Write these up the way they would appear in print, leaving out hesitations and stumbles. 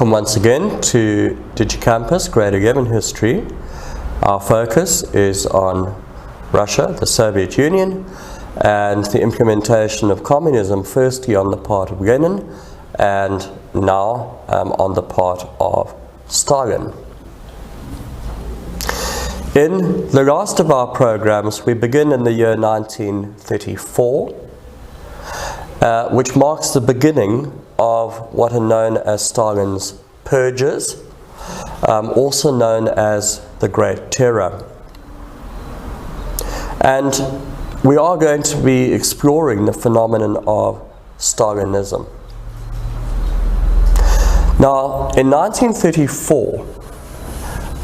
Welcome once again to DigiCampus Grade 11 History. Our focus is on Russia, the Soviet Union, and the implementation of communism, firstly on the part of Lenin and now on the part of Stalin. In the last of our programs, we begin in the year 1934, which marks the beginning of what are known as Stalin's Purges, also known as the Great Terror. And we are going to be exploring the phenomenon of Stalinism. Now, in 1934,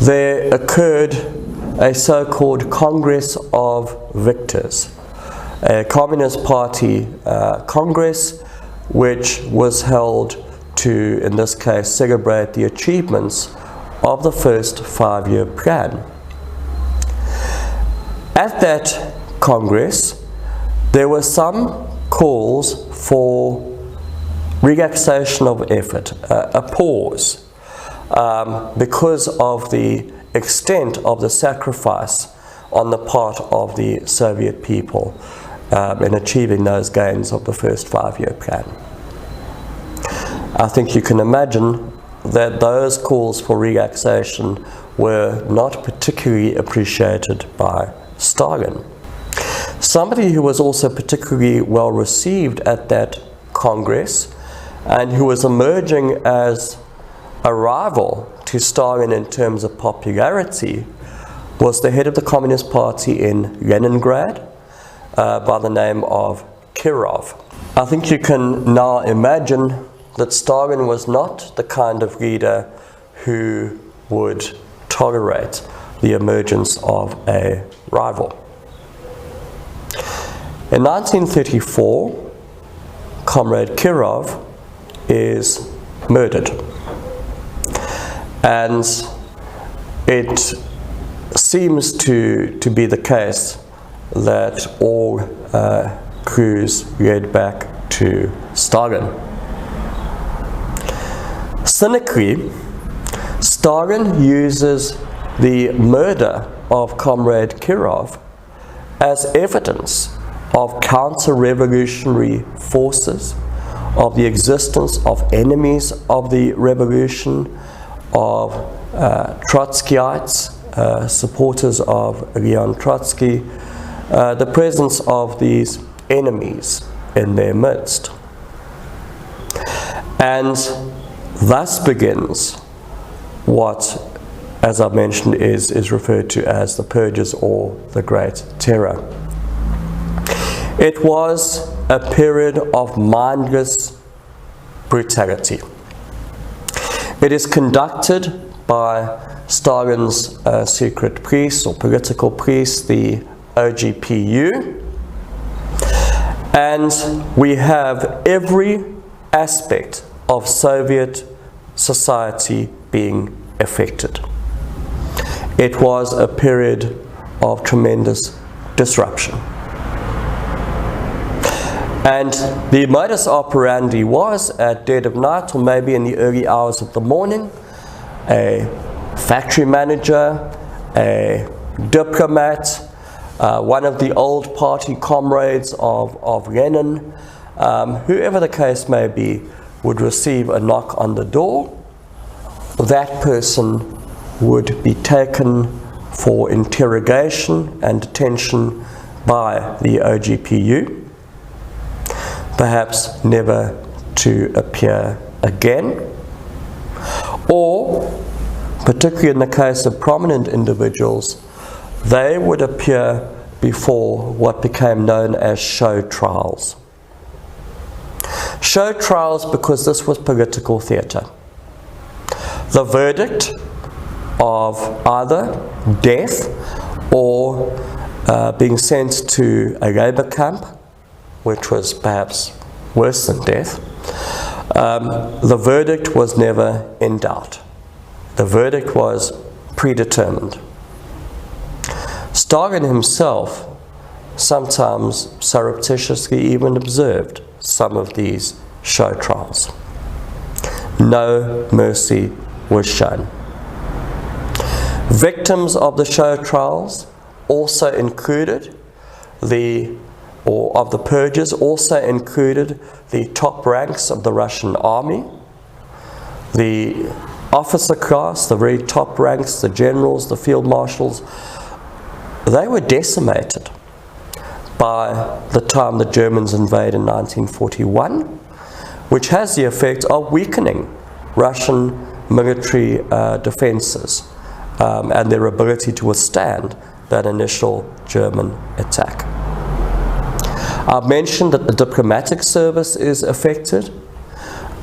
there occurred a so-called Congress of Victors, a Communist Party Congress which was held to, in this case, celebrate the achievements of the first 5-year plan. At that Congress, there were some calls for relaxation of effort, a pause, because of the extent of the sacrifice on the part of the Soviet people in achieving those gains of the first 5-year plan. I think you can imagine that those calls for relaxation were not particularly appreciated by Stalin. Somebody who was also particularly well received at that Congress and who was emerging as a rival to Stalin in terms of popularity was the head of the Communist Party in Leningrad, by the name of Kirov. I think you can now imagine that Stalin was not the kind of leader who would tolerate the emergence of a rival. In 1934, Comrade Kirov is murdered. And it seems to be the case that all clues led back to Stalin. Cynically, Stalin uses the murder of Comrade Kirov as evidence of counter-revolutionary forces, of the existence of enemies of the revolution, of Trotskyites, supporters of Leon Trotsky, the presence of these enemies in their midst. And thus begins what, as I've mentioned, is referred to as the Purges or the Great Terror. It was a period of mindless brutality. It is conducted by Stalin's secret police or political police, the OGPU, and we have every aspect of Soviet society being affected. It was a period of tremendous disruption. And the modus operandi was, at dead of night or maybe in the early hours of the morning, a factory manager, a diplomat, one of the old party comrades of Lenin, whoever the case may be, would receive a knock on the door. That person would be taken for interrogation and detention by the OGPU, perhaps never to appear again, or, particularly in the case of prominent individuals, they would appear before what became known as show trials. Show trials because this was political theatre. The verdict of either death or being sent to a labor camp, which was perhaps worse than death, the verdict was never in doubt. The verdict was predetermined. Stalin himself sometimes surreptitiously even observed some of these show trials. no mercy was shown. Victims of the show trials also included the Purges also included the top ranks of the Russian army, the officer class, the very top ranks, the generals, the field marshals. They were decimated by the time the Germans invade in 1941, which has the effect of weakening Russian military defenses and their ability to withstand that initial German attack. I've mentioned that the diplomatic service is affected.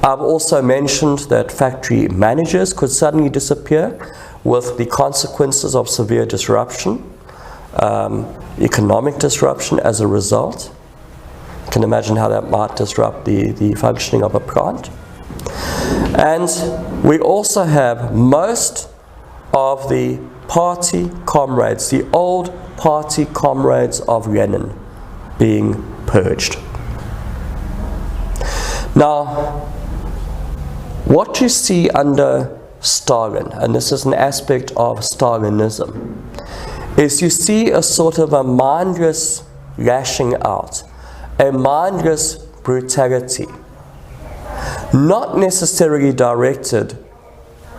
I've also mentioned that factory managers could suddenly disappear with the consequences of severe disruption, economic disruption as a result. You can imagine how that might disrupt the functioning of a plant. And we also have most of the party comrades, the old party comrades of Lenin, being purged. Now, what you see under Stalin, and this is an aspect of Stalinism, is you see a sort of a mindless lashing out, a mindless brutality, not necessarily directed,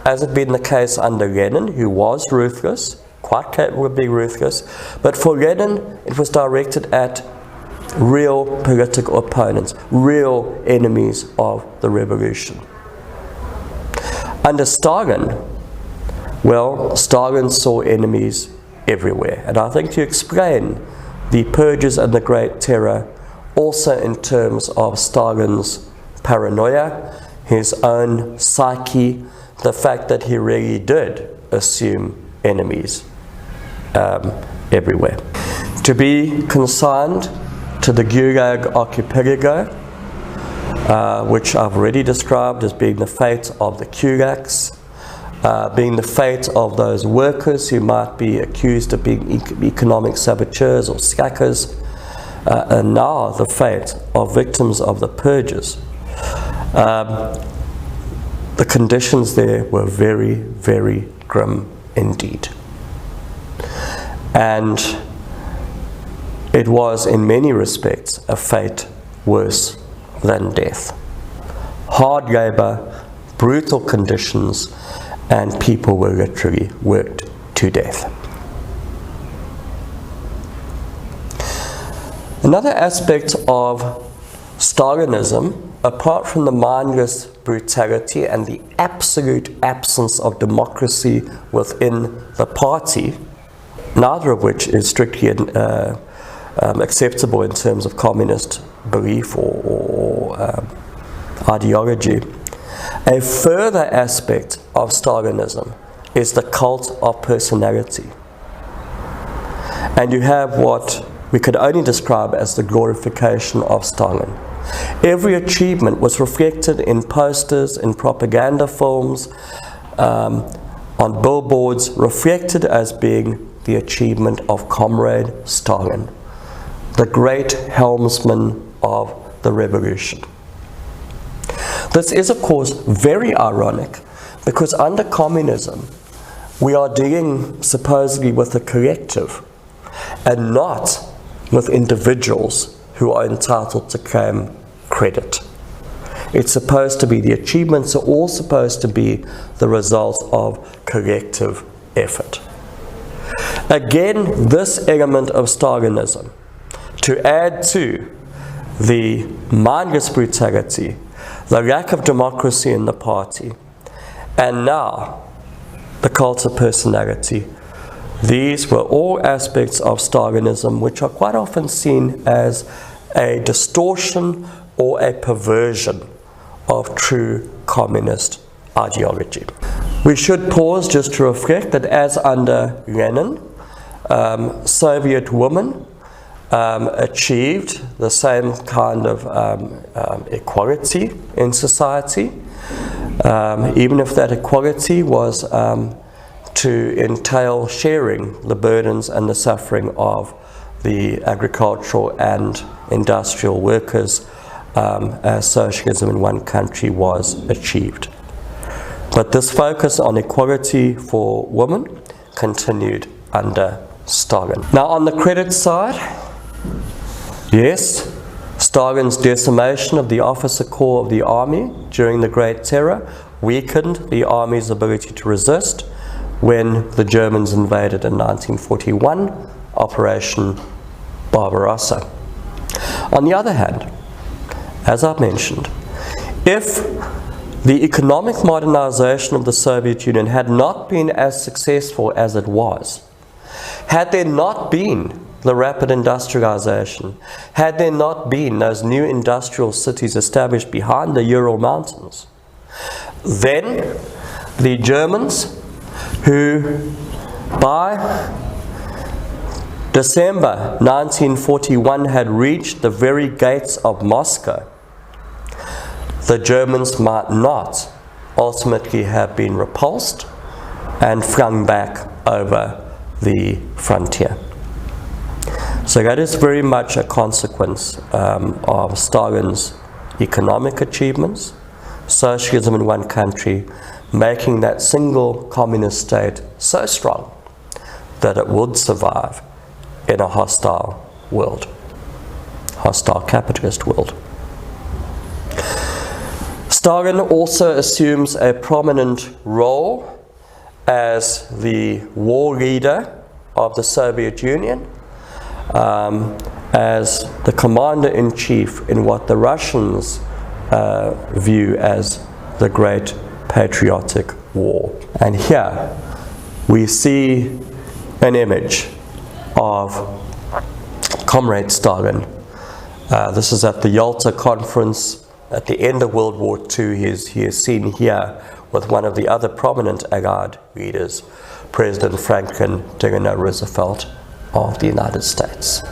as had been the case under Lenin, who was ruthless, quite capable of being ruthless, but for Lenin it was directed at real political opponents, real enemies of the revolution. Under Stalin, well, Stalin saw enemies everywhere. And I think to explain the Purges and the Great Terror also in terms of Stalin's paranoia, his own psyche, the fact that he really did assume enemies everywhere. To be consigned to the Gulag Archipelago, which I've already described as being the fate of the kulaks, being the fate of those workers who might be accused of being economic saboteurs or slackers, and now the fate of victims of the Purges. The conditions there were very, very grim indeed. And it was, in many respects, a fate worse than death. Hard labor, brutal conditions, and people were literally worked to death. Another aspect of Stalinism, apart from the mindless brutality and the absolute absence of democracy within the party, neither of which is strictly acceptable in terms of communist belief or ideology. A further aspect of Stalinism is the cult of personality. And you have what we could only describe as the glorification of Stalin. Every achievement was reflected in posters, in propaganda films, on billboards, reflected as being the achievement of Comrade Stalin, the great helmsman of the revolution. This is, of course, very ironic, because under communism, we are dealing supposedly with a collective and not with individuals who are entitled to claim credit. It's supposed to be, the achievements are all supposed to be the result of collective effort. Again, this element of Stalinism, to add to the mindless brutality, the lack of democracy in the party, and now the cult of personality. These were all aspects of Stalinism which are quite often seen as a distortion or a perversion of true communist ideology. We should pause just to reflect that as under Lenin, Soviet women achieved the same kind of equality in society, even if that equality was to entail sharing the burdens and the suffering of the agricultural and industrial workers as socialism in one country was achieved. But this focus on equality for women continued under Stalin. Now on the credit side, yes, Stalin's decimation of the officer corps of the army during the Great Terror weakened the army's ability to resist when the Germans invaded in 1941, Operation Barbarossa. On the other hand, as I've mentioned, if the economic modernization of the Soviet Union had not been as successful as it was, had there not been the rapid industrialization, had there not been those new industrial cities established behind the Ural Mountains, then the Germans, who by December 1941 had reached the very gates of Moscow, the Germans might not ultimately have been repulsed and flung back over the frontier. So that is very much a consequence of Stalin's economic achievements, socialism in one country, making that single communist state so strong that it would survive in a hostile world, hostile capitalist world. Stalin also assumes a prominent role as the war leader of the Soviet Union, as the commander-in-chief in what the Russians view as the Great Patriotic War. And here we see an image of Comrade Stalin. This is at the Yalta Conference at the end of World War II. He is seen here with one of the other prominent Allied leaders, President Franklin Delano Roosevelt of the United States.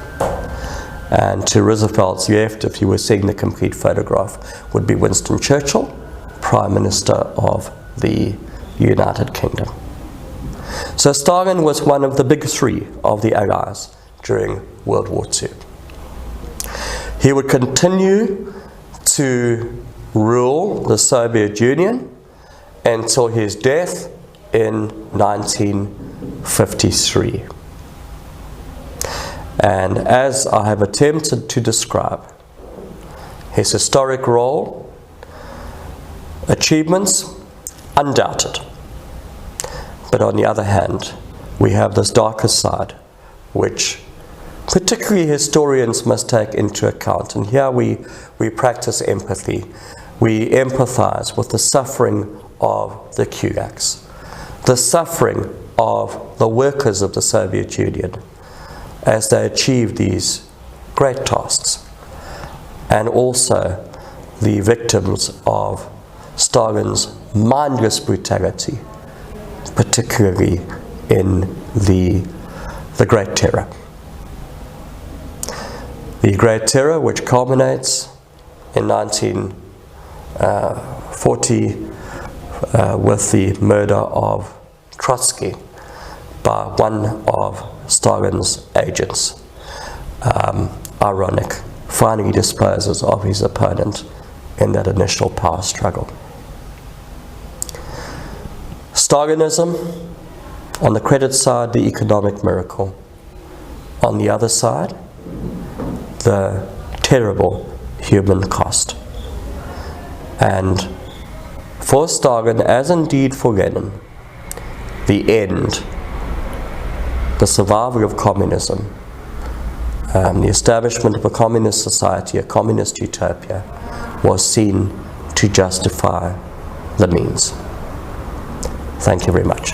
And to Roosevelt's left, if you were seeing the complete photograph, would be Winston Churchill, Prime Minister of the United Kingdom. So Stalin was one of the big three of the Allies during World War II. He would continue to rule the Soviet Union until his death in 1953. And as I have attempted to describe, his historic role, achievements, undoubted. But on the other hand, we have this darker side, which particularly historians must take into account. And here we practice empathy. We empathize with the suffering of the kulaks, the suffering of the workers of the Soviet Union as they achieved these great tasks, and also the victims of Stalin's mindless brutality, particularly in the Great Terror. The Great Terror, which culminates in 1940 with the murder of Trotsky by one of Stalin's agents. Ironic, finally disposes of his opponent in that initial power struggle. Stalinism, on the credit side, the economic miracle. On the other side, the terrible human cost. And for Stalin, as indeed for Lenin, the end, the survival of communism, the establishment of a communist society, a communist utopia, was seen to justify the means. Thank you very much.